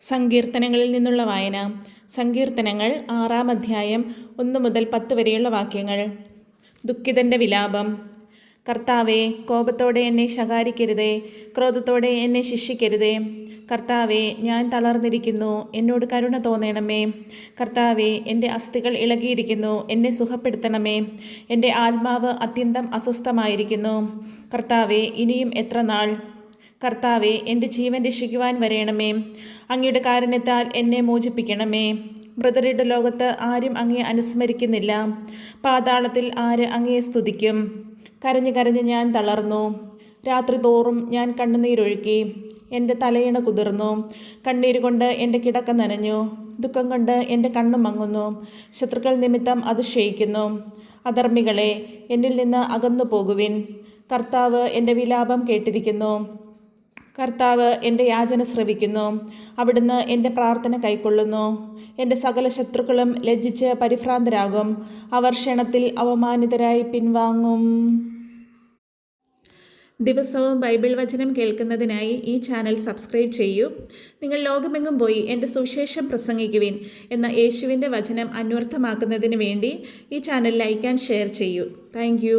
സങ്കീർത്തനങ്ങളിൽ നിന്നുള്ള വായന. സങ്കീർത്തനങ്ങൾ 6-ാം അധ്യായം 1 മുതൽ 10 വരെയുള്ള വാക്യങ്ങൾ. ദുഃഖിതൻ്റെ വിലാപം. കർത്താവേ, കോപത്തോടെ എന്നെ ശകാരിക്കരുതേ, ക്രോധത്തോടെ എന്നെ ശിക്ഷിക്കരുതേ. കർത്താവേ, ഞാൻ തളർന്നിരിക്കുന്നു, എന്നോട് കരുണ തോന്നണമേ. കർത്താവേ, എൻ്റെ അസ്ഥികൾ ഇളകിയിരിക്കുന്നു, എന്നെ സുഖപ്പെടുത്തണമേ. എൻ്റെ ആത്മാവ് അത്യന്തം അസ്വസ്ഥമായിരിക്കുന്നു. കർത്താവേ, ഇനിയും എത്ര നാൾ? കർത്താവേ, എൻ്റെ ജീവൻ രക്ഷിക്കുവാൻ വരേണമേ. അങ്ങയുടെ കാരുണ്യത്താൽ എന്നെ മോചിപ്പിക്കണമേ. മൃതരുടെ ലോകത്ത് ആരും അങ്ങയെ അനുസ്മരിക്കുന്നില്ല. പാതാളത്തിൽ ആര് അങ്ങയെ സ്തുതിക്കും? കരഞ്ഞ് കരഞ്ഞ് ഞാൻ തളർന്നു. രാത്രി തോറും ഞാൻ കണ്ണുനീരൊഴുക്കി. എൻ്റെ തലയിണ കുതിർന്നു. കണ്ണീരുകൊണ്ട് എൻ്റെ കിടക്ക നനഞ്ഞു. ദുഃഖം കൊണ്ട് എൻ്റെ കണ്ണു മങ്ങുന്നു. ശത്രുക്കൾ നിമിത്തം അത് ക്ഷയിക്കുന്നു. അധർമ്മികളെ, എന്നിൽ നിന്ന് അകന്നു പോകുവിൻ. കർത്താവ് എൻ്റെ വിലാപം കേട്ടിരിക്കുന്നു. കർത്താവ് എൻ്റെ യാചന ശ്രവിക്കുന്നു. അവിടുന്ന് എൻ്റെ പ്രാർത്ഥന കൈക്കൊള്ളുന്നു. എൻ്റെ സകല ശത്രുക്കളും ലജ്ജിച്ച് പരിഭ്രാന്തരാകും. അവർ ക്ഷണത്തിൽ അവമാനിതരായി പിൻവാങ്ങും. ദിവസവും ബൈബിൾ വചനം കേൾക്കുന്നതിനായി ഈ ചാനൽ സബ്സ്ക്രൈബ് ചെയ്യൂ. നിങ്ങൾ ലോകമെങ്ങും പോയി എൻ്റെ സുവിശേഷം പ്രസംഗിക്കുവിൻ എന്ന യേശുവിൻ്റെ വചനം അന്വർത്ഥമാക്കുന്നതിന് വേണ്ടി ഈ ചാനൽ ലൈക്ക് ആൻഡ് ഷെയർ ചെയ്യൂ. താങ്ക്